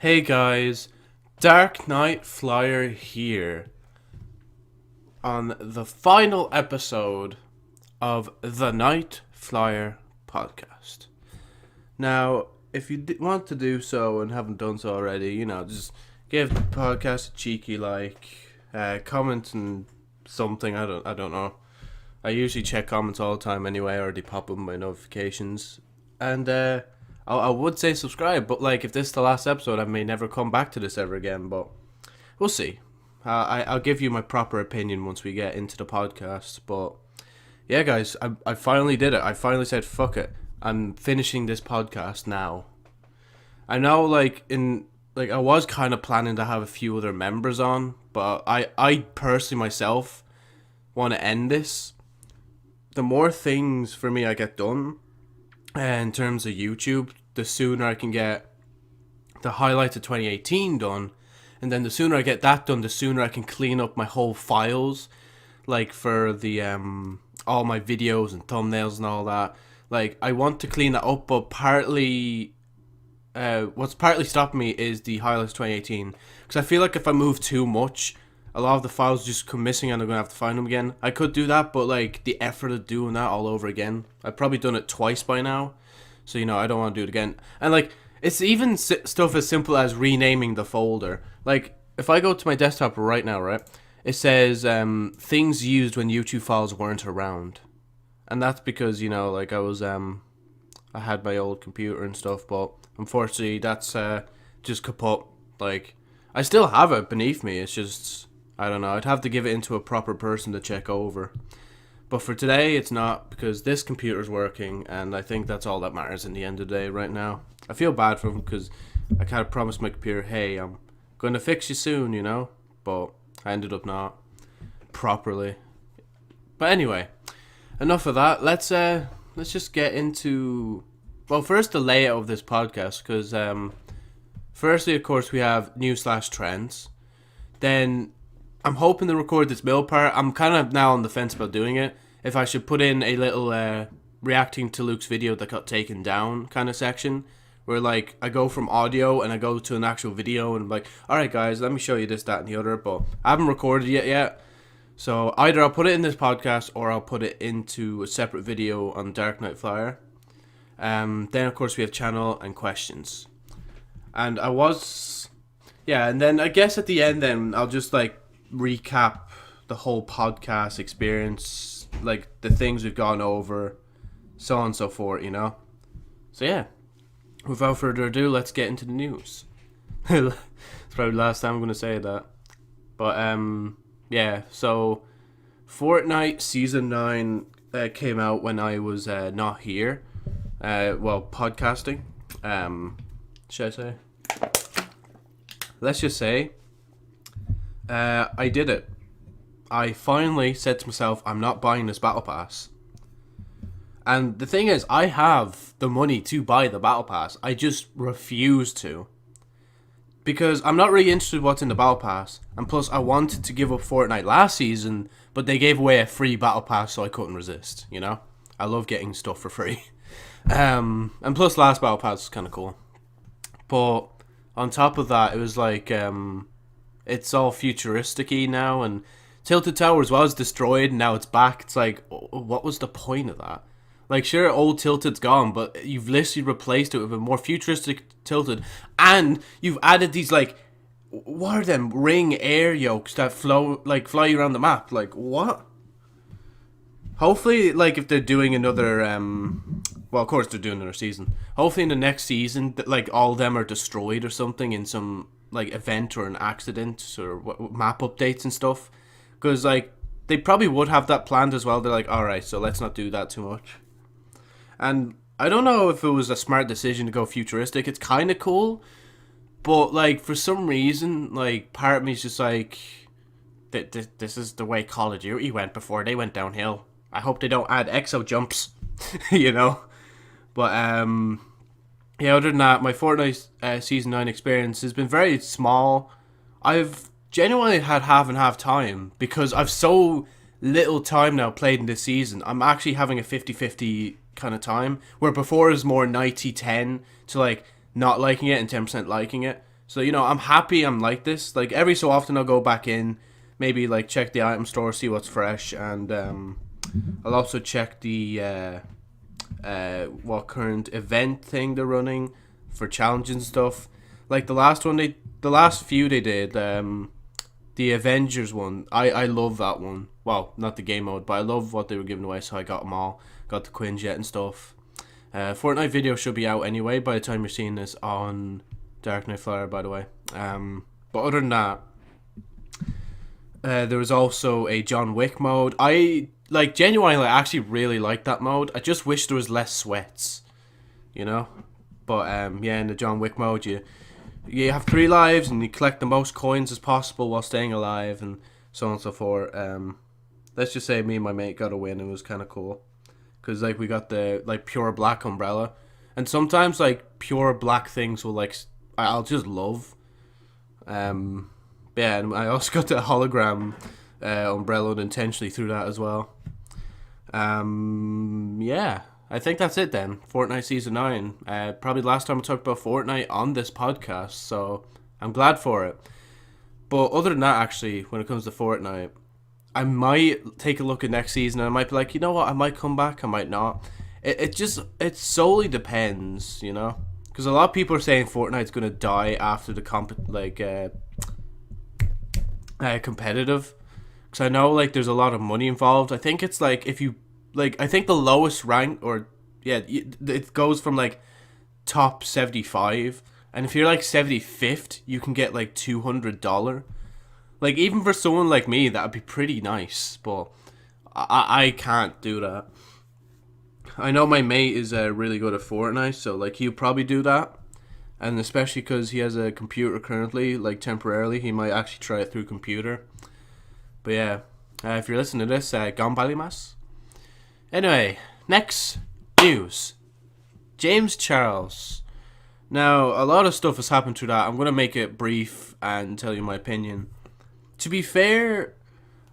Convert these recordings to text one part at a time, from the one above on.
Hey guys, Dark Knight Flyer here on the final episode of the Nite Flyer podcast. Now, if you want to do so and haven't done so already, just give the podcast a cheeky comment and something. I don't know. I usually check comments all the time anyway, or they pop up in my notifications. And I would say subscribe, but if this is the last episode, I may never come back to this ever again. But we'll see. I'll give you my proper opinion once we get into the podcast. But yeah, guys, I finally did it. I finally said fuck it. I'm finishing this podcast now. I know, I was kind of planning to have a few other members on, but I personally myself want to end this. The more things for me I get done, in terms of YouTube, the sooner I can get the highlights of 2018 done, and then the sooner I get that done, the sooner I can clean up my whole files, for the all my videos and thumbnails and all that. I want to clean that up, but what's partly stopping me is the highlights 2018, because I feel like if I move too much, a lot of the files just come missing and I'm going to have to find them again. I could do that, but the effort of doing that all over again, I've probably done it twice by now. So, I don't want to do it again. And it's even stuff as simple as renaming the folder. If I go to my desktop right now, right, it says things used when YouTube files weren't around. And that's because, I had my old computer and stuff, but unfortunately that's just kaput. I still have it beneath me, it's just, I don't know, I'd have to give it into a proper person to check over. But for today, it's not, because this computer's working, and I think that's all that matters in the end of the day right now. I feel bad for him, because I kind of promised my computer, hey, I'm going to fix you soon, but I ended up not properly. But anyway, enough of that. Let's just get into, well, first the layout of this podcast, because firstly, of course, we have news/trends. Then I'm hoping to record this middle part. I'm kind of now on the fence about doing it. If I should put in a little reacting to Luke's video that got taken down kind of section, where I go from audio and I go to an actual video and I'm like, alright guys, let me show you this, that and the other, but I haven't recorded it yet. So either I'll put it in this podcast or I'll put it into a separate video on Dark Knight Flyer. Then of course we have channel and questions. And and then I guess at the end then I'll just recap the whole podcast experience, the things we've gone over, so on and so forth, So yeah, without further ado, let's get into the news. It's probably the last time I'm going to say that. But yeah, so Fortnite Season 9 came out when I was not here. Podcasting. Should I say? Let's just say I did it. I finally said to myself, I'm not buying this battle pass. And the thing is, I have the money to buy the battle pass. I just refuse to. Because I'm not really interested in what's in the battle pass. And plus, I wanted to give up Fortnite last season, but they gave away a free battle pass, so I couldn't resist, I love getting stuff for free. And plus, last battle pass was kind of cool. But on top of that, it was it's all futuristic-y now, and Tilted Towers was destroyed, and now it's back. It's what was the point of that? Sure, old Tilted's gone, but you've literally replaced it with a more futuristic Tilted, and you've added these, what are them, ring air yokes that fly you around the map? What? Hopefully, if they're doing another, well, of course they're doing another season. Hopefully in the next season, all of them are destroyed or something in some, event or an accident or map updates and stuff. Because, they probably would have that planned as well. They're alright, so let's not do that too much. And I don't know if it was a smart decision to go futuristic. It's kind of cool. But, for some reason, part of me is just this is the way Call of Duty went before they went downhill. I hope they don't add exo jumps, But, yeah, other than that, my Fortnite Season 9 experience has been very small. I've genuinely had half and half time because I've so little time now played in this season. I'm actually having a 50-50 kind of time, where before it was more 90-10 to not liking it and 10% liking it. So, you know, I'm happy I'm like this. Like, every so often I'll go back in, maybe, like, check the item store, see what's fresh, and I'll also check the, what current event thing they're running for challenges and stuff. Like, the last few they did, the Avengers one, I love that one. Well, not the game mode, but I love what they were giving away, so I got them all. Got the Quinjet and stuff. Fortnite video should be out anyway by the time you're seeing this on Dark Knight Flyer, by the way. But other than that, there was also a John Wick mode. I genuinely actually really like that mode. I just wish there was less sweats, you know. But yeah, in the John Wick mode, you have 3 lives and you collect the most coins as possible while staying alive and so on and so forth. Let's just say me and my mate got a win. It was kind of cool. Because, like, we got the, like, pure black umbrella. And sometimes, like, pure black things will, like, I'll just love. Yeah, and I also got the hologram umbrella and intentionally threw that as well. Yeah, I think that's it then. Fortnite Season 9. Probably the last time I talked about Fortnite on this podcast, so I'm glad for it. But other than that, actually, when it comes to Fortnite, I might take a look at next season and I might be like, you know what, I might come back, I might not. It solely depends, you know? Because a lot of people are saying Fortnite's going to die after the competitive. Because I know, like, there's a lot of money involved. I think it's like, if you, like, I think the lowest rank, or, yeah, it goes from, like, top 75. And if you're, like, 75th, you can get, like, $200. Like, even for someone like me, that would be pretty nice, but I can't do that. I know my mate is really good at Fortnite, so, like, he'll probably do that. And especially because he has a computer currently, like, temporarily, he might actually try it through computer. But yeah, if you're listening to this, ganbalimas. Anyway, next news. James Charles. Now, a lot of stuff has happened to that. I'm going to make it brief and tell you my opinion. To be fair,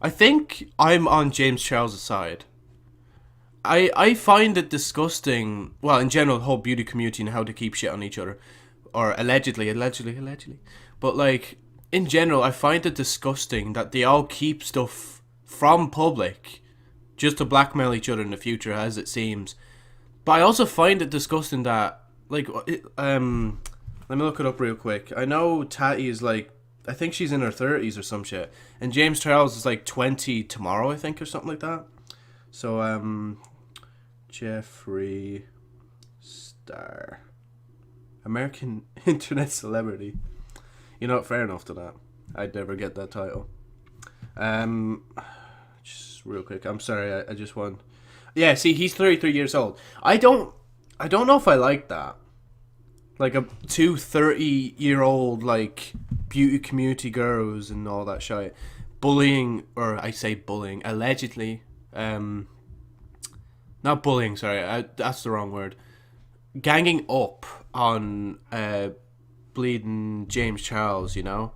I think I'm on James Charles' side. I find it disgusting, well, in general, the whole beauty community and how to keep shit on each other. Or allegedly. But, like, in general, I find it disgusting that they all keep stuff from public just to blackmail each other in the future, as it seems. But I also find it disgusting that, like, let me look it up real quick. I know Tati is, like, I think she's in her 30s or some shit. And James Charles is, like, 20 tomorrow, I think, or something like that. So, Jeffree Star. American internet celebrity. You know what, fair enough to that. I'd never get that title. Just real quick, I'm sorry, I just want... Yeah, see, he's 33 years old. I don't know if I like that. Like, two 30-year-old, like, beauty community girls and all that shit. Bullying, or I say bullying, allegedly. Not bullying, sorry, that's the wrong word. Ganging up on bleeding James Charles, you know?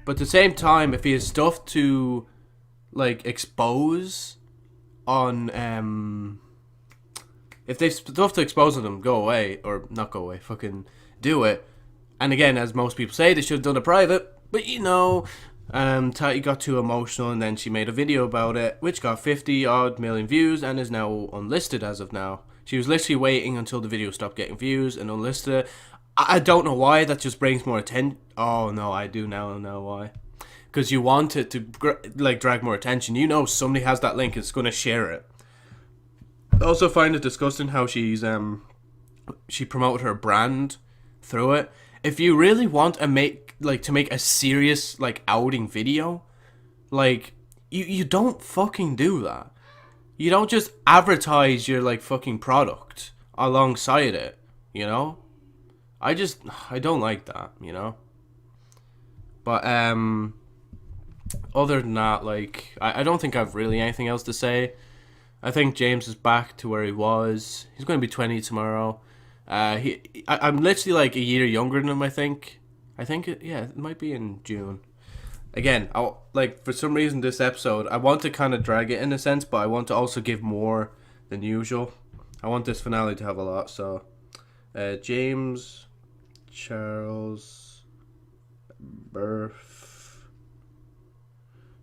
But at the same time, if he has stuff to, like, expose on, if they've stuff to expose on him, go away. Or, not go away, fucking do it. And again, as most people say, they should have done it private. But, you know, Tati got too emotional and then she made a video about it, which got 50-odd million views and is now unlisted as of now. She was literally waiting until the video stopped getting views and unlisted it. I don't know why, that just brings more attention. Oh, no, I do now know why. Because you want it to, like, drag more attention. You know somebody has that link, it's going to share it. I also find it disgusting how she promoted her brand through it. If you really want to make a serious, like, outing video, like, you don't fucking do that. You don't just advertise your, like, fucking product alongside it, you know? I don't like that, you know? But, other than that, like, I don't think I've really anything else to say. I think James is back to where he was. He's going to be 20 tomorrow. I'm literally, like, a year younger than him, I think. It might be in June. Again, for some reason this episode, I want to kind of drag it in a sense, but I want to also give more than usual. I want this finale to have a lot, so... James Charles birth.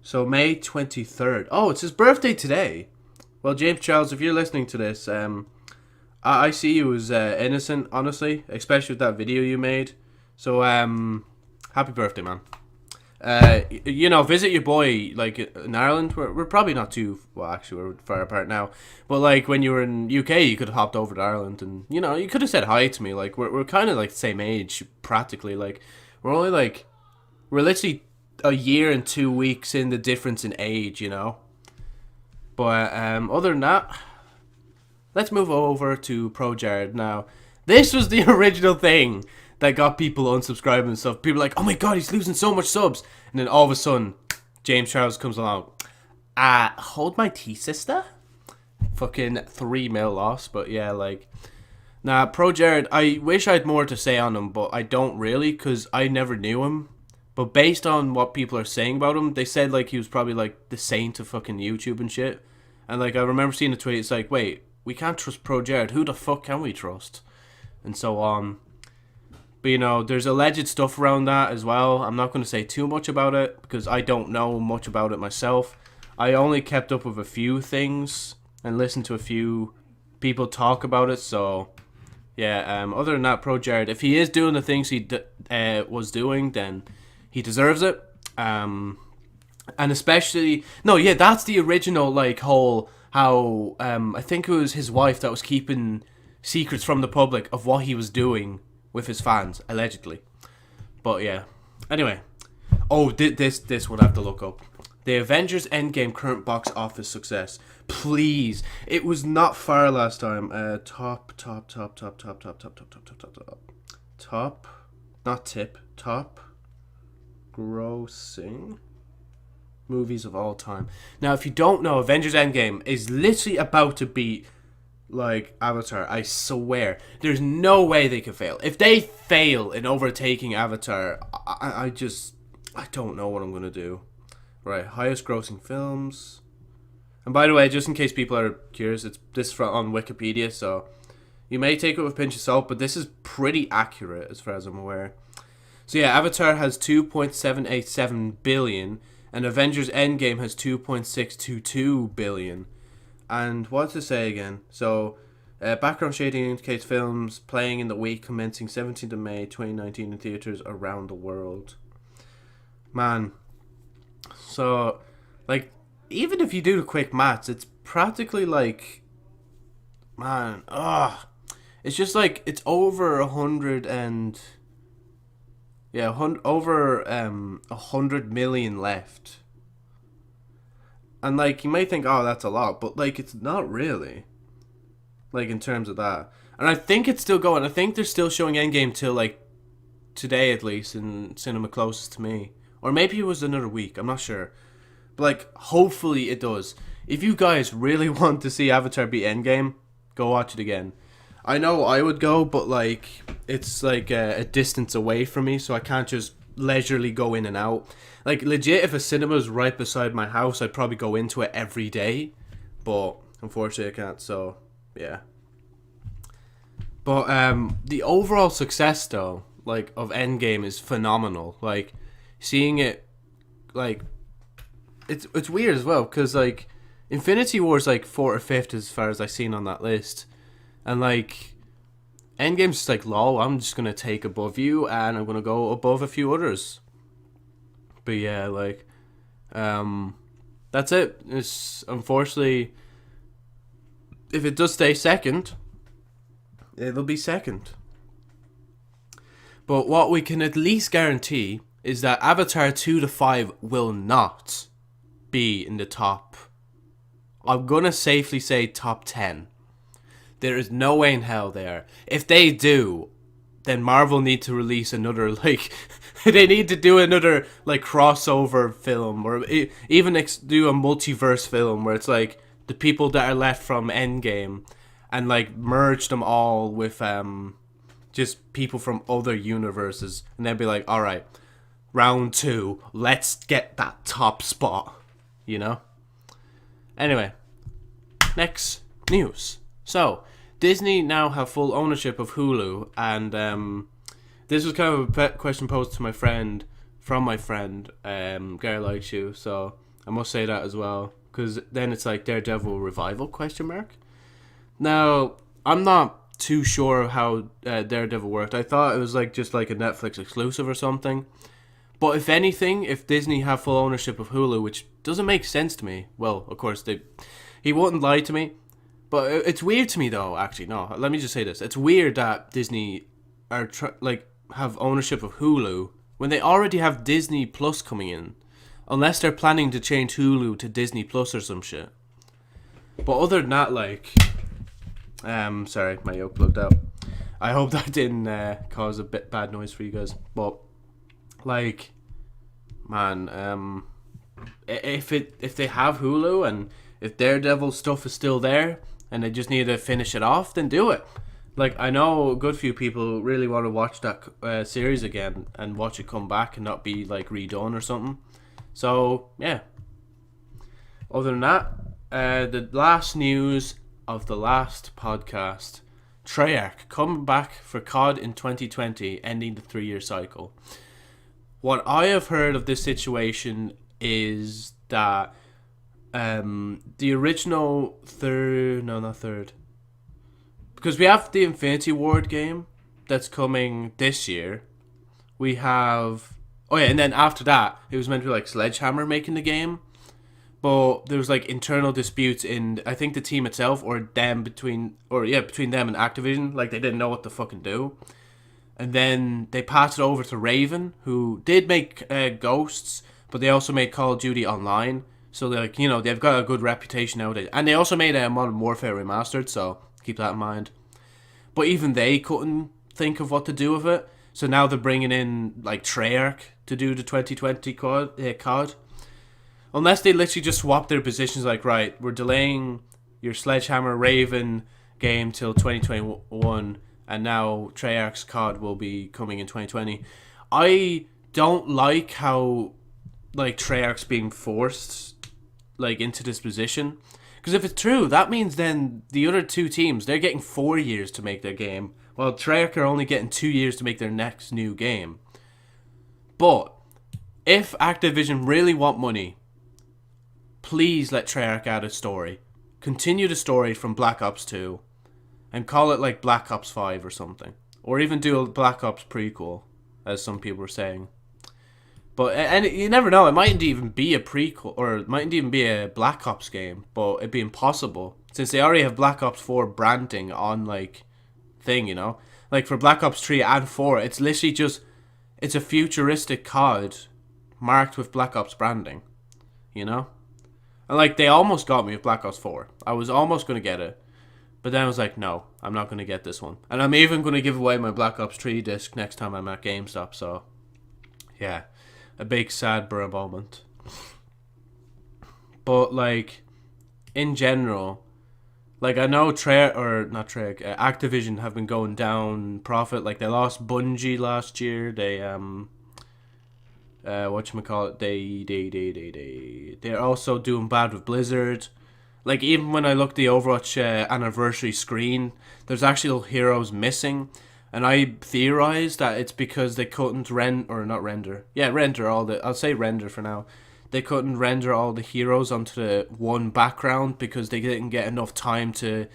So May 23rd. Oh, it's his birthday today. Well, James Charles, if you're listening to this, I see you as innocent, honestly, especially with that video you made. So, happy birthday, man. Visit your boy, like, in Ireland. We're probably not too, well, actually, we're far apart now. But, like, when you were in UK, you could have hopped over to Ireland and, you could have said hi to me. Like, we're kind of, like, the same age, practically. Like, we're only, like, we're literally a year and 2 weeks in the difference in age, But, other than that, let's move over to Pro Jared now. This was the original thing that got people unsubscribing and stuff. People are like, oh my god, he's losing so much subs. And then all of a sudden, James Charles comes along. Hold my tea, sister. Fucking 3 mil loss. But yeah, like, nah, Pro Jared, I wish I had more to say on him, but I don't really, because I never knew him. But based on what people are saying about him, they said, like, he was probably, like, the saint of fucking YouTube and shit. And, like, I remember seeing a tweet, it's like, wait, we can't trust Pro Jared. Who the fuck can we trust? And so on. But, there's alleged stuff around that as well. I'm not going to say too much about it because I don't know much about it myself. I only kept up with a few things and listened to a few people talk about it. So, yeah, other than that, Pro Jared, if he is doing the things he was doing, then he deserves it. And especially... No, yeah, that's the original, like, whole... How, I think it was his wife that was keeping secrets from the public of what he was doing with his fans, allegedly. But yeah. Anyway. Oh, this one I have to look up. The Avengers Endgame current box office success. Please. It was not far last time. Top. Not tip. Top. Grossing movies of all time. Now, if you don't know, Avengers Endgame is literally about to beat, like, Avatar. I swear. There's no way they could fail. If they fail in overtaking Avatar, I don't know what I'm going to do. Right, highest grossing films. And by the way, just in case people are curious, this from on Wikipedia, so you may take it with a pinch of salt, but this is pretty accurate as far as I'm aware. So yeah, Avatar has 2.787 billion, and Avengers Endgame has 2.622 billion. And what to say again? So, background shading indicates films playing in the week commencing 17th of May 2019 in theaters around the world. Man. So, like, even if you do the quick maths, it's practically like, man, it's just like, it's over 100 and... Yeah, over 100 million left. And, like, you may think, oh, that's a lot. But, like, it's not really. Like, in terms of that. And I think it's still going. I think they're still showing Endgame till, like, today at least in cinema closest to me. Or maybe it was another week. I'm not sure. But, like, hopefully it does. If you guys really want to see Avatar beat Endgame, go watch it again. I know I would go, but, like, it's, like, a distance away from me, so I can't just leisurely go in and out. Like, legit, if a cinema's right beside my house, I'd probably go into it every day. But, unfortunately, I can't, so, yeah. But, the overall success, though, like, of Endgame is phenomenal. Like, seeing it, like, it's weird as well, because, like, Infinity War's, like, 4th or 5th as far as I've seen on that list. And, like, Endgame's just like, lol, I'm just going to take above you, and I'm going to go above a few others. But, yeah, like, that's it. It's, unfortunately, if it does stay second, it'll be second. But what we can at least guarantee is that Avatar 2 to 5 will not be in the top, I'm going to safely say top 10. There is no way in hell they are. If they do, then Marvel need to release another, like, they need to do another, like, crossover film, or even do a multiverse film where it's, like, the people that are left from Endgame, and, like, merge them all with, just people from other universes, and then be like, alright, round 2, let's get that top spot, you know? Anyway, next news. So, Disney now have full ownership of Hulu, and this was kind of a question posed to my friend, from my friend, Gary Likes You, so I must say that as well, because then it's like Daredevil revival, question mark. Now, I'm not too sure how Daredevil worked. I thought it was like just like a Netflix exclusive or something. But if anything, if Disney have full ownership of Hulu, which doesn't make sense to me, well, of course, he wouldn't lie to me. But it's weird to me, though, actually. No, let me just say this. It's weird that Disney are have ownership of Hulu when they already have Disney Plus coming in. Unless they're planning to change Hulu to Disney Plus or some shit. But other than that, like... sorry, my yoke plugged out. I hope that didn't cause a bit bad noise for you guys. But... like, man, if they have Hulu and if Daredevil stuff is still there and they just need to finish it off, then do it. Like, I know a good few people really want to watch that series again and watch it come back and not be like redone or something. So yeah. Other than that, the last news of the last podcast: Treyarch coming back for COD in 2020, ending the 3-year cycle. What I have heard of this situation is that the original because we have the Infinity Ward game that's coming this year. We have... oh yeah, and then after that, it was meant to be like Sledgehammer making the game. But there was like internal disputes in, I think, the team itself or them between them and Activision. Like, they didn't know what to fucking do. And then they passed it over to Raven, who did make Ghosts, but they also made Call of Duty Online. So, like, you know, they've got a good reputation nowadays. And they also made Modern Warfare Remastered, so keep that in mind. But even they couldn't think of what to do with it. So now they're bringing in, like, Treyarch to do the 2020 COD. Unless they literally just swap their positions, like, right, we're delaying your Sledgehammer Raven game till 2021, and now Treyarch's COD will be coming in 2020. I don't like how, like, Treyarch's being forced, like, into this position. Because if it's true, that means then the other two teams, they're getting 4 years to make their game, while Treyarch are only getting 2 years to make their next new game. But if Activision really want money, please let Treyarch add a story. Continue the story from Black Ops 2 and call it like Black Ops 5 or something. Or even do a Black Ops prequel, as some people were saying. But, and you never know, it mightn't even be a prequel, or it mightn't even be a Black Ops game, but it'd be impossible, since they already have Black Ops 4 branding on, like, thing, you know? Like, for Black Ops 3 and 4, it's literally just, it's a futuristic COD marked with Black Ops branding, you know? And, like, they almost got me with Black Ops 4. I was almost going to get it, but then I was like, no, I'm not going to get this one. And I'm even going to give away my Black Ops 3 disc next time I'm at GameStop, so, yeah. A big sad bro moment. But, like, in general, like, I know Activision have been going down profit. Like, they lost Bungie last year. They they're also doing bad with Blizzard. Like, even when I look at the Overwatch anniversary screen, there's actually little heroes missing. And I theorize that it's because they couldn't render all the... I'll say render for now. They couldn't render all the heroes onto the one background because they didn't get enough time to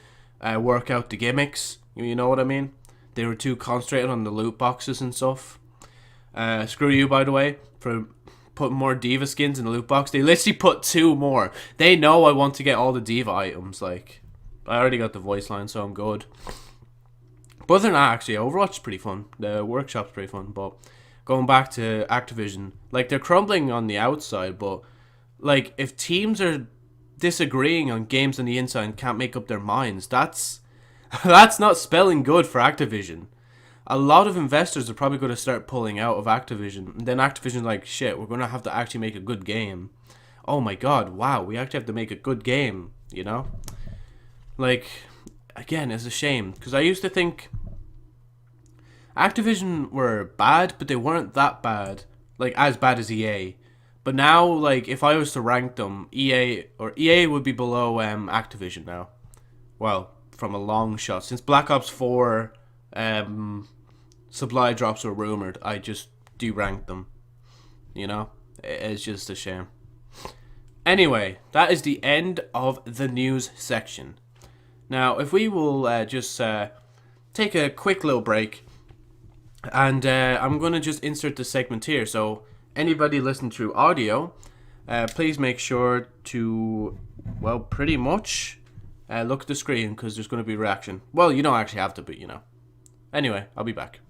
work out the gimmicks. You know what I mean? They were too concentrated on the loot boxes and stuff. Screw you, by the way, for putting more Diva skins in the loot box. They literally put 2 more. They know I want to get all the Diva items. Like, I already got the voice line, so I'm good. But other than that, actually, Overwatch is pretty fun. The workshop's pretty fun. But going back to Activision, like, they're crumbling on the outside, but, like, if teams are disagreeing on games on the inside and can't make up their minds, that's not spelling good for Activision. A lot of investors are probably going to start pulling out of Activision. And then Activision's like, shit, we're going to have to actually make a good game. Oh my god, wow, we actually have to make a good game, you know? Like, again, it's a shame. Because I used to think Activision were bad, but they weren't that bad. Like, as bad as EA. But now, like, if I was to rank them, EA would be below Activision now. Well, from a long shot. Since Black Ops 4... supply drops were rumored, I just deranked them. You know? It's just a shame. Anyway, that is the end of the news section. Now, if we will just take a quick little break, and I'm going to just insert the segment here. So, anybody listening through audio, please make sure to, well, pretty much look at the screen, because there's going to be a reaction. Well, you don't actually have to, but you know. Anyway, I'll be back.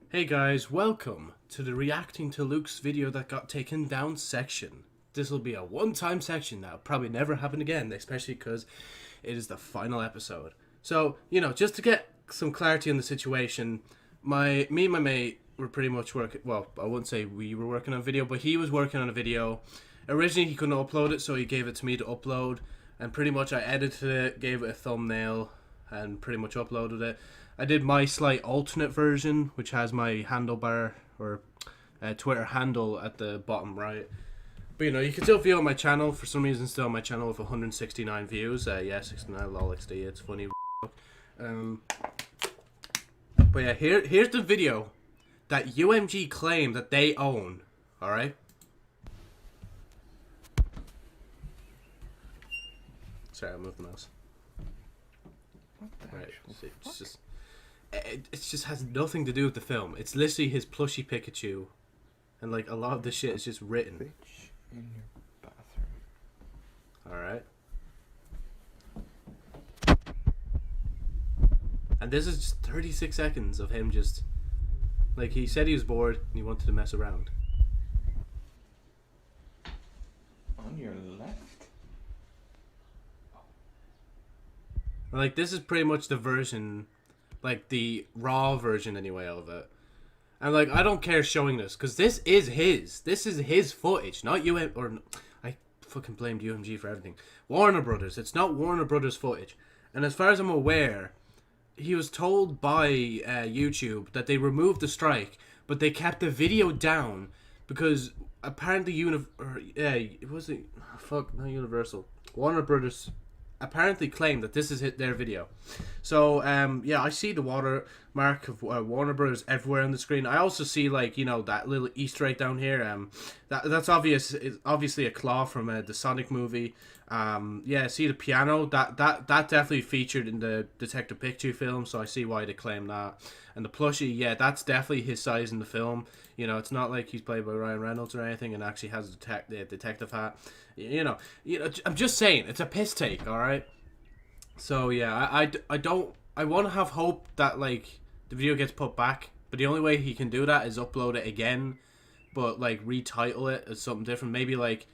Hey guys, welcome to the reacting to Luke's video that got taken down section. This will be a one-time section now. Probably never happen again, especially because it is the final episode. So, you know, just to get some clarity on the situation, me and my mate were pretty much working, well, I wouldn't say we were working on a video, but he was working on a video. Originally, he couldn't upload it, so he gave it to me to upload, and pretty much I edited it, gave it a thumbnail, and pretty much uploaded it. I did my slight alternate version, which has my handlebar, or Twitter handle at the bottom right. But you know, you can still view on my channel. For some reason, still on my channel with 169 views. Yeah, 69 lol XD. It's funny. But yeah, here's the video that UMG claim that they own. All right. Sorry, I moved the mouse. Right. It just has nothing to do with the film. It's literally his plushie Pikachu, and like a lot of the shit is just written. Bitch in your bathroom. Alright. And this is just 36 seconds of him just, like, he said he was bored and he wanted to mess around. On your left? Like, this is pretty much the version, like, the raw version anyway of it. And, like, I don't care showing this, because this is his. This is his footage, not I fucking blamed UMG for everything. Warner Brothers. It's not Warner Brothers footage. And as far as I'm aware, he was told by YouTube that they removed the strike, but they kept the video down because apparently Universal. Warner Brothers apparently claimed that this is their video. So yeah, I see the watermark of Warner Brothers everywhere on the screen. I also see, like, you know, that little Easter egg down here. That's obvious. It's obviously a claw from the Sonic movie. Yeah, see the piano. That definitely featured in the Detective Pikachu film. So I see why they claim that. And the plushie, yeah, that's definitely his size in the film. You know, it's not like he's played by Ryan Reynolds or anything, and actually has the detective hat. You know, I'm just saying, it's a piss take, all right. So yeah, I want to have hope that, like, the video gets put back, but the only way he can do that is upload it again, but like retitle it as something different. Maybe like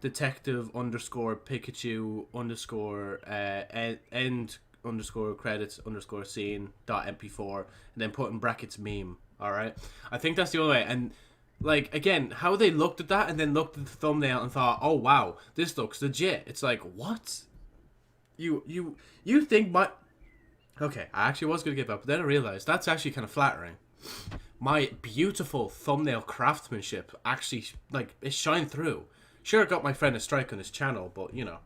Detective _ Pikachu _ end _ credits _ scene .mp4, and then put in brackets meme. All right, I think that's the only way. And like, again, how they looked at that and then looked at the thumbnail and thought, oh wow, this looks legit. It's like, what? You think my... Okay, I actually was going to give up, but then I realized that's actually kind of flattering. My beautiful thumbnail craftsmanship actually, like, it shined through. Sure, I got my friend a strike on his channel, but, you know.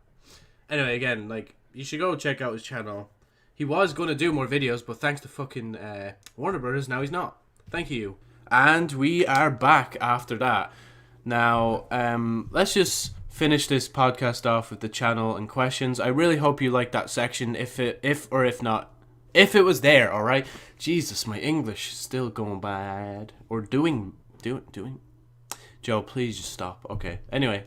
Anyway, again, like, you should go check out his channel. He was going to do more videos, but thanks to fucking Warner Brothers, now he's not. Thank you. And we are back after that. Now, let's just finish this podcast off with the channel and questions. I really hope you liked that section. If it was there, all right. Jesus, my English is still going bad. Or doing. Joe, please just stop. Okay. Anyway,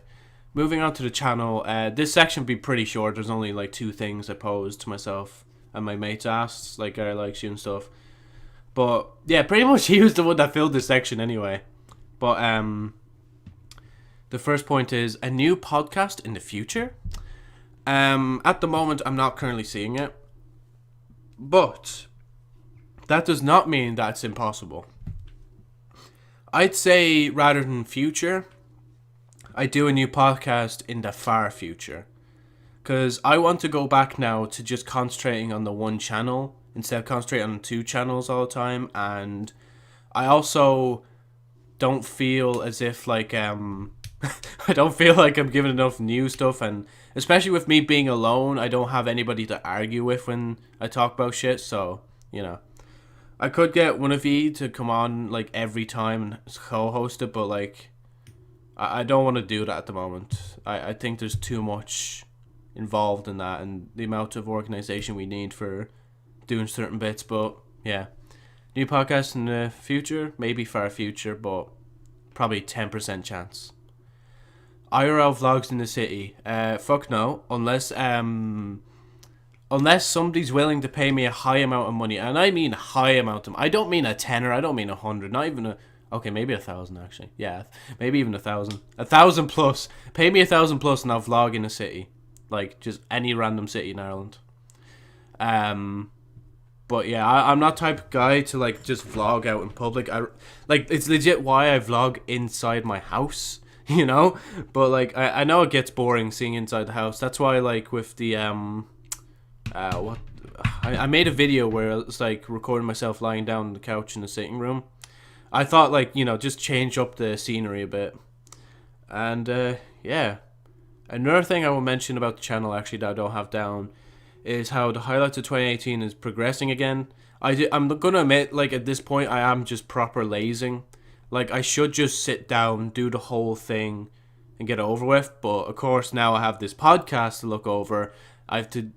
moving on to the channel. This section will be pretty short. There's only like 2 things I posed to myself and my mates asked, like, I like you and stuff. But yeah, pretty much he was the one that filled this section anyway. But the first point is a new podcast in the future. At the moment, I'm not currently seeing it, but that does not mean that it's impossible. I'd say rather than future, I do a new podcast in the far future, because I want to go back now to just concentrating on the one channel instead of concentrating on 2 channels all the time. And I also don't feel as if, like, I don't feel like I'm giving enough new stuff, and especially with me being alone, I don't have anybody to argue with when I talk about shit, so, you know. I could get one of you to come on like every time and co-host it, but like I don't want to do that at the moment. I think there's too much involved in that and the amount of organization we need for doing certain bits. But yeah, new podcast in the future, maybe far future, but probably 10% chance. IRL vlogs in the city. Fuck no, unless somebody's willing to pay me a high amount of money, and I mean a high amount of. I don't mean a tenner. I don't mean 100. Not even a. Okay, maybe 1,000 actually. Yeah, maybe even 1,000. 1,000 plus. Pay me 1,000 plus, and I'll vlog in a city, like just any random city in Ireland. But yeah, I'm not type of guy to like just vlog out in public. It's legit why I vlog inside my house, you know. But like I know it gets boring seeing inside the house. That's why like with the what I made a video where I was like recording myself lying down on the couch in the sitting room. I thought like just change up the scenery a bit, and yeah. Another thing I will mention about the channel actually that I don't have down is how the highlights of 2018 is progressing again. I'm gonna admit, like at this point, I am just proper lazing. Like I should just sit down, do the whole thing, and get it over with. But of course, now I have this podcast to look over. I have to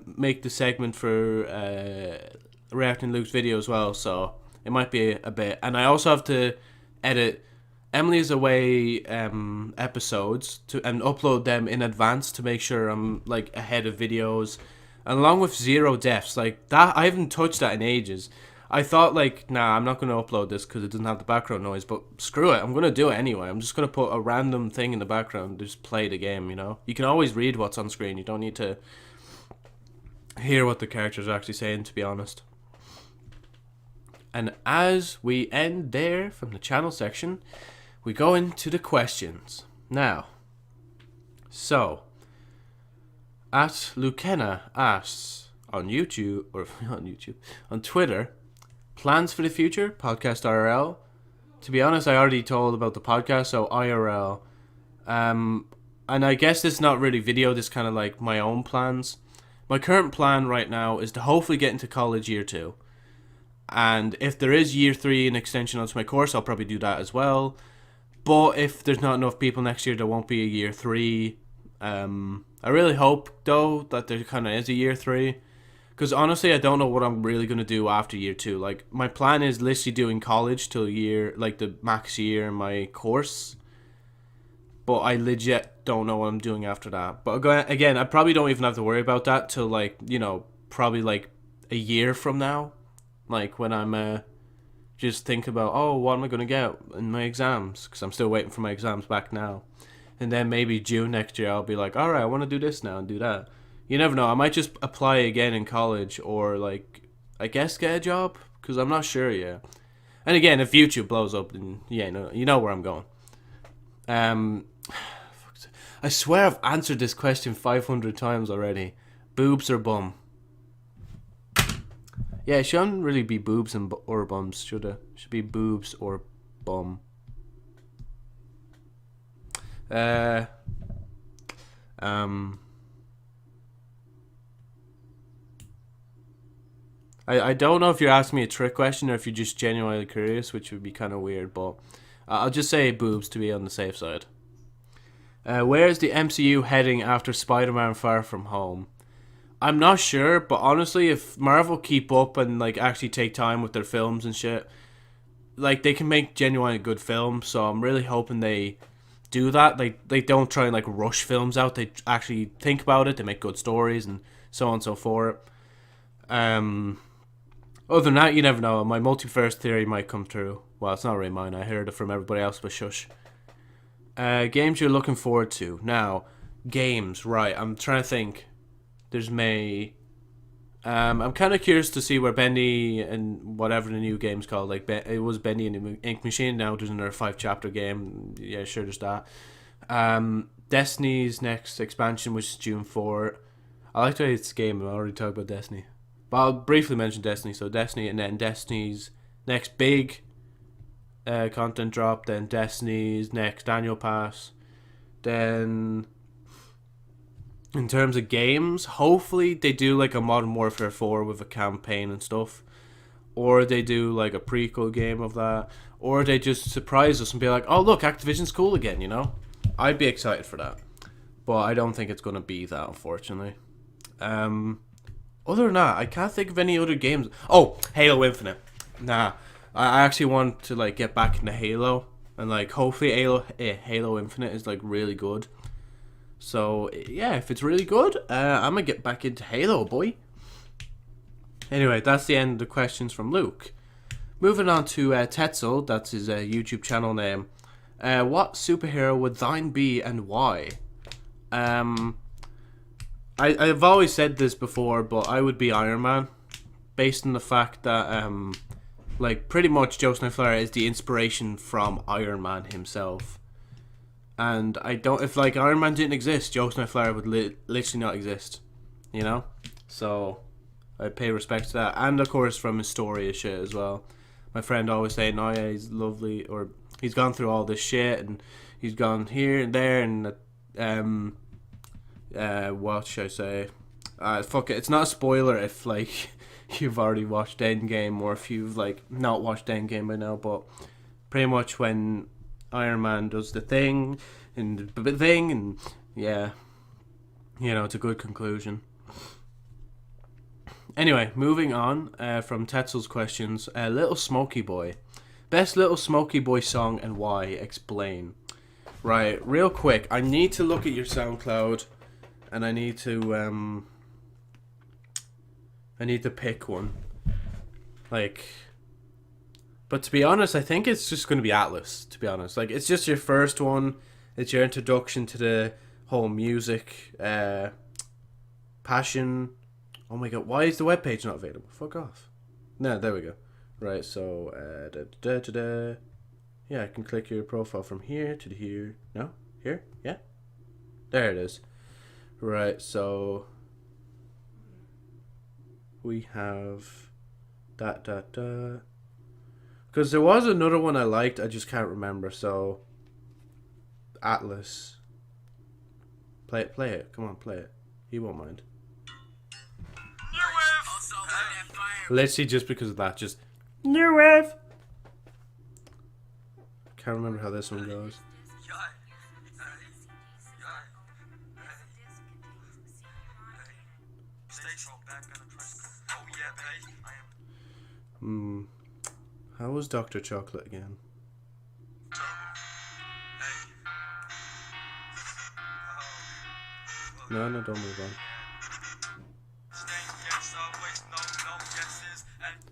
make the segment for reacting to Luke's video as well, so it might be a bit. And I also have to edit Emily's Away episodes and upload them in advance to make sure I'm like ahead of videos, and along with zero deaths like that. I haven't touched that in ages. I thought like, nah, I'm not gonna upload this because it doesn't have the background noise, but screw it, I'm gonna do it anyway. I'm just gonna put a random thing in the background, just play the game. You can always read what's on screen. You don't need to hear what the characters are actually saying, to be honest. And as we end there from the channel section, we go into the questions. Now, so, at Lucena asks on YouTube, or on YouTube, on Twitter, plans for the future, podcast IRL. To be honest, I already told about the podcast, so IRL. And I guess it's not really video, this kind of like my own plans. My current plan right now is to hopefully get into college year 2. And if there is year 3 an extension onto my course, I'll probably do that as well. But if there's not enough people next year, there won't be a year 3. I really hope, though, that there kind of is a year 3. Because honestly, I don't know what I'm really going to do after year 2. Like, my plan is literally doing college till year, like the max year in my course. But I legit don't know what I'm doing after that. But again, I probably don't even have to worry about that till like, probably like a year from now. Like when I'm just think about, oh, what am I going to get in my exams? Because I'm still waiting for my exams back now. And then maybe June next year, I'll be like, all right, I want to do this now and do that. You never know. I might just apply again in college or like, I guess get a job. Because I'm not sure yet. And again, if YouTube blows up, then yeah, you know where I'm going. I swear I've answered this question 500 times already. Boobs or bum? Yeah, it shouldn't really be boobs or bums, should it? It should be boobs or bum. I don't know if you're asking me a trick question or if you're just genuinely curious, which would be kind of weird, but I'll just say boobs to be on the safe side. Where is the MCU heading after Spider-Man Far From Home? I'm not sure, but honestly, if Marvel keep up and like actually take time with their films and shit, like they can make genuinely good films. So I'm really hoping they do that. Like they don't try and like rush films out. They actually think about it. They make good stories and so on and so forth. Other than that, you never know. My multiverse theory might come true. Well, it's not really mine. I heard it from everybody else, but shush. Games you're looking forward to. Now, games, right. I'm trying to think. There's May. I'm kind of curious to see where Bendy and whatever the new game's called. Like, it was Bendy and the Ink Machine. Now there's another 5-chapter game. Yeah, sure, there's that. Destiny's next expansion, which is June 4. I like to play this game. I already talked about Destiny. But I'll briefly mention Destiny. So Destiny, and then Destiny's next big content drop, then Destiny's next annual pass, then in terms of games, hopefully they do like a Modern Warfare 4 with a campaign and stuff, or they do like a prequel game of that, or they just surprise us and be like, oh look, Activision's cool again, you know? I'd be excited for that, but I don't think it's gonna be that, unfortunately. Other than that, I can't think of any other games. Oh, Halo Infinite. Nah, I actually want to like get back into Halo, and like hopefully Halo Infinite is like really good. So yeah, if it's really good, I'm gonna get back into Halo, boy. Anyway, that's the end of the questions from Luke. Moving on to Tetzel, that's his YouTube channel name. What superhero would thine be and why? I've always said this before, but I would be Iron Man, based on the fact that like pretty much Joe Snowflare is the inspiration from Iron Man himself. And I don't, if like Iron Man didn't exist, Joe Snowflare would literally not exist, you know? So I pay respect to that, and of course from his story and shit as well. My friend always saying, "Oh yeah, he's lovely," or he's gone through all this shit, and he's gone here and there, and what should I say? Fuck it, it's not a spoiler if like you've already watched Endgame, or if you've like not watched Endgame by now. But pretty much when Iron Man does the thing and the thing, and yeah, you know, it's a good conclusion. Anyway, moving on from Tetzel's questions. Little Smoky Boy. Best Little Smoky Boy song and why? Explain. Right, real quick. I need to look at your SoundCloud, and I need to pick one. Like, but to be honest, I think it's just going to be Atlas, to be honest. Like, it's just your first one. It's your introduction to the whole music passion. Oh my god, why is the webpage not available? Fuck off. No, there we go. Right, so, yeah, I can click your profile from here to here. No? Here? Yeah? There it is. Right, so we have because there was another one I liked, I just can't remember, so Atlas. Play it. Come on, play it. He won't mind. Literally just because of that, just New Wave. Can't remember how this one goes. How was Dr. Chocolate again? No, don't move on.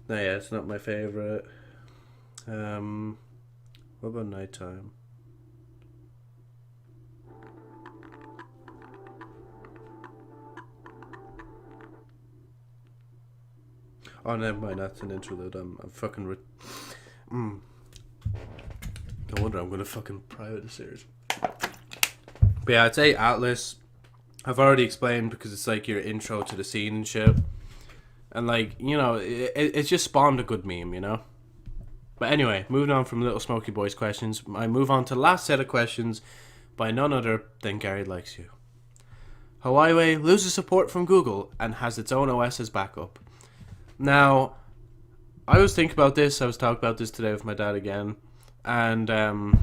No, yeah, it's not my favorite. What about Nighttime? Oh, never mind, that's an interlude. I'm fucking no wonder I'm gonna fucking private the series. But yeah, I'd say Atlas. I've already explained because it's like your intro to the scene and shit. And like, you know, it's just spawned a good meme, you know? But anyway, moving on from Little Smoky Boy's questions, I move on to the last set of questions by none other than Gary Likes You. Huawei loses support from Google and has its own OS as backup. Now, I was thinking about this, I was talking about this today with my dad again, and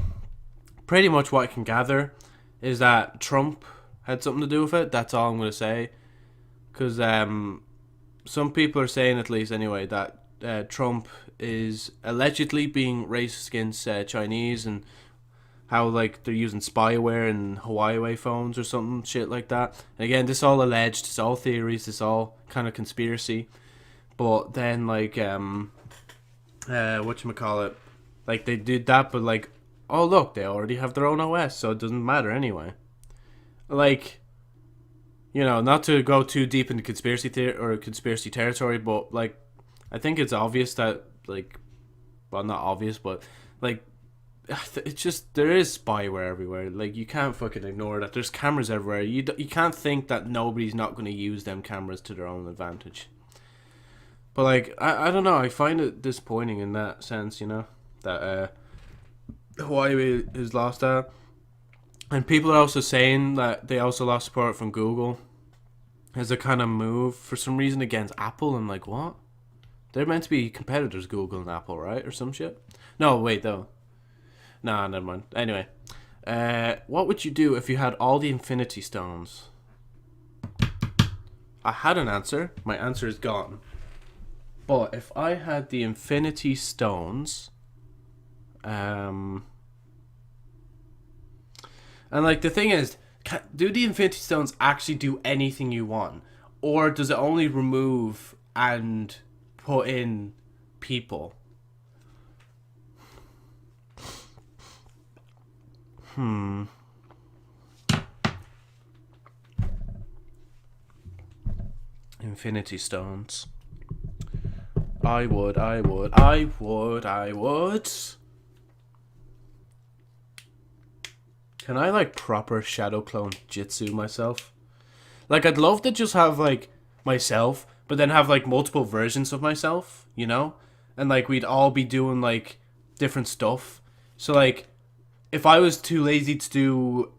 pretty much what I can gather is that Trump had something to do with it. That's all I'm going to say. Because some people are saying, at least anyway, that Trump is allegedly being racist against Chinese, and how like they're using spyware in Huawei phones or something shit like that. And again, this is all alleged, it's all theories, it's all kind of conspiracy. But then like whatchamacallit, like they did that, but like, oh look, they already have their own OS, so it doesn't matter anyway. Like, you know, not to go too deep into conspiracy conspiracy territory, but like, I think it's obvious that like, well, not obvious, but like, it's just, there is spyware everywhere. Like, you can't fucking ignore that. There's cameras everywhere. You can't think that nobody's not going to use them cameras to their own advantage. But like, I don't know, I find it disappointing in that sense, you know, that Huawei has lost that. And people are also saying that they also lost support from Google as a kind of move for some reason against Apple. I'm like, what? They're meant to be competitors, Google and Apple, right? Or some shit? No, wait, though. Nah, never mind. Anyway. What would you do if you had all the Infinity Stones? I had an answer. My answer is gone. But if I had the Infinity Stones... And, like, the thing is... Do the Infinity Stones actually do anything you want? Or does it only remove and put in people? Infinity Stones. I would. Can I, like, proper shadow clone Jitsu myself? Like, I'd love to just have, like, myself, but then have, like, multiple versions of myself, you know? And, like, we'd all be doing, like, different stuff. So, like, if I was too lazy to do,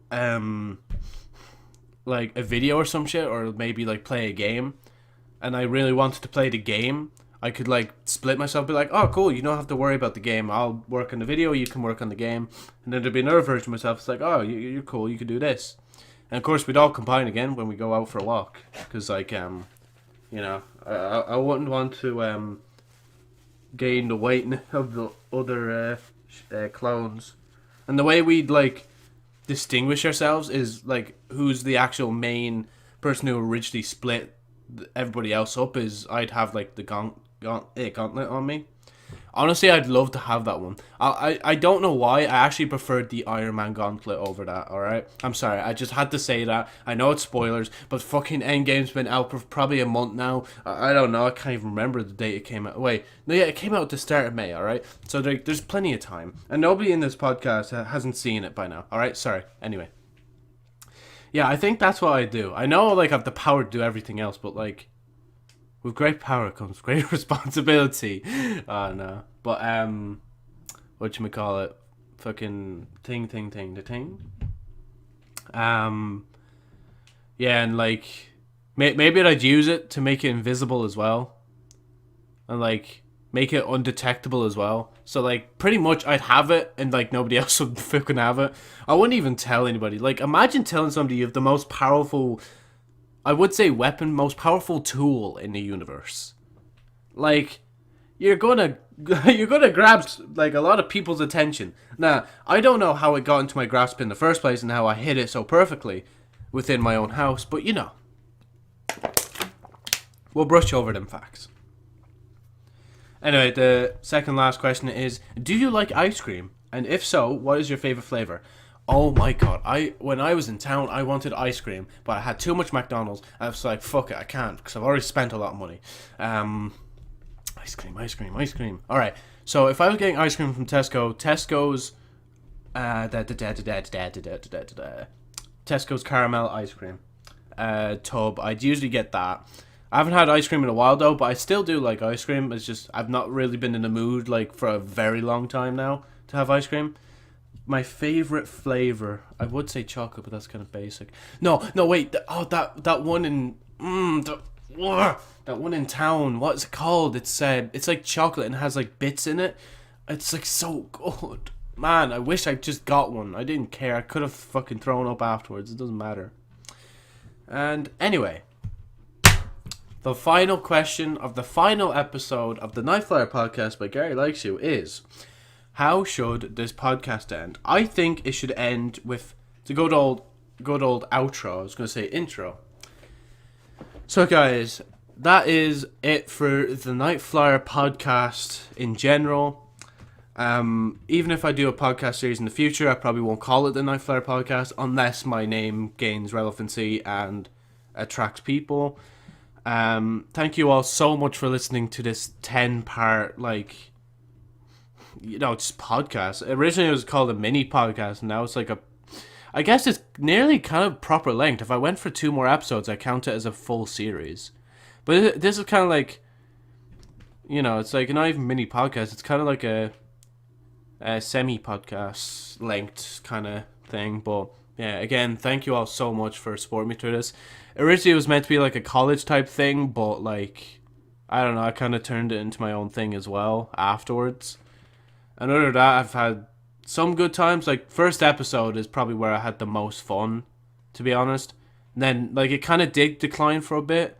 like, a video or some shit, or maybe, like, play a game, and I really wanted to play the game, I could, like, split myself, be like, oh, cool, you don't have to worry about the game. I'll work on the video, you can work on the game. And then there'd be another version of myself. It's like, oh, you're cool, you can do this. And, of course, we'd all combine again when we go out for a walk. Because, like, you know, I wouldn't want to gain the weight of the other clones. And the way we'd, like, distinguish ourselves is, like, who's the actual main person who originally split everybody else up is I'd have, like, the gauntlet on me. Honestly, I'd love to have that one. I don't know why. I actually preferred the Iron Man gauntlet over that, alright? I'm sorry, I just had to say that. I know it's spoilers, but fucking Endgame's been out for probably a month now. I don't know, I can't even remember the date it came out. Wait, no, yeah, it came out at the start of May, alright? So there's plenty of time. And nobody in this podcast hasn't seen it by now, alright? Sorry, anyway. Yeah, I think that's what I do. I know, like, I have the power to do everything else, but, like, with great power comes great responsibility. Oh, no. But, whatchamacallit? Fucking ting. Yeah, and, like, maybe I'd use it to make it invisible as well. And, like, make it undetectable as well. So, like, pretty much I'd have it and, like, nobody else would fucking have it. I wouldn't even tell anybody. Like, imagine telling somebody you have the most powerful, I would say weapon, most powerful tool in the universe. Like, you're gonna grab, like, a lot of people's attention. Now, I don't know how it got into my grasp in the first place and how I hid it so perfectly within my own house, but, you know. We'll brush over them facts. Anyway, the second last question is, do you like ice cream? And if so, what is your favorite flavor? Oh my god, when I was in town, I wanted ice cream, but I had too much McDonald's. I was like, fuck it, I can't, because I've already spent a lot of money. Ice cream. Alright, so if I was getting ice cream from Tesco's Tesco's caramel ice cream tub, I'd usually get that. I haven't had ice cream in a while though, but I still do like ice cream. It's just I've not really been in the mood like for a very long time now to have ice cream. My favorite flavor, I would say chocolate, but that's kind of basic. No, wait. That one in that one in town. What's it called? It's like chocolate and has like bits in it. It's like so good, man. I wish I just got one. I didn't care. I could have fucking thrown up afterwards. It doesn't matter. And anyway. The final question of the final episode of the Night Flyer podcast by Gary Likes You is, how should this podcast end? I think it should end with the good old outro. I was going to say intro. So guys, that is it for the Night Flyer podcast in general. Even if I do a podcast series in the future, I probably won't call it the Night Flyer podcast unless my name gains relevancy and attracts people. Thank you all so much for listening to this 10-part, like, just podcast. Originally it was called a mini podcast, and now it's like I guess it's nearly kind of proper length. If I went for 2 more episodes, I count it as a full series. But this is kind of like, it's like not even mini podcast. It's kind of like a semi-podcast length kind of thing, but yeah, again, thank you all so much for supporting me through this. Originally, it was meant to be like a college type thing, but like, I don't know, I kind of turned it into my own thing as well afterwards. And other than that, I've had some good times. Like, first episode is probably where I had the most fun, to be honest. And then, like, it kind of did decline for a bit.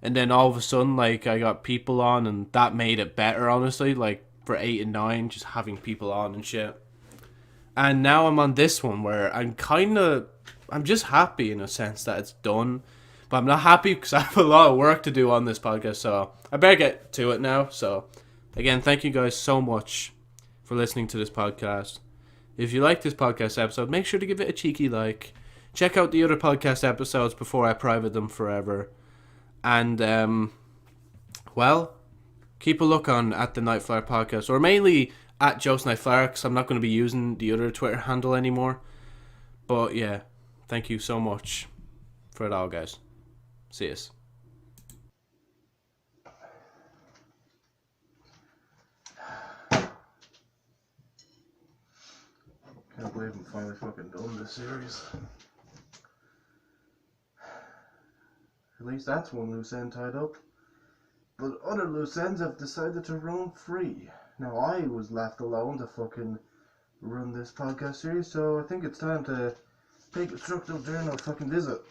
And then all of a sudden, like, I got people on, and that made it better, honestly. Like, for 8 and 9, just having people on and shit. And now I'm on this one where I'm just happy in a sense that it's done. But I'm not happy because I have a lot of work to do on this podcast, so I better get to it now. So, again, thank you guys so much for listening to this podcast. If you like this podcast episode, make sure to give it a cheeky like. Check out the other podcast episodes before I private them forever. And, well, keep a look on at the Nightflyer podcast, or mainly at Joe's Nightflyer, because I'm not going to be using the other Twitter handle anymore. But, yeah, thank you so much for it all, guys. See yous. Can't believe I'm finally fucking done this series. At least that's one loose end tied up. But other loose ends have decided to roam free. Now I was left alone to fucking run this podcast series, so I think it's time to pay constructive journal fucking visit.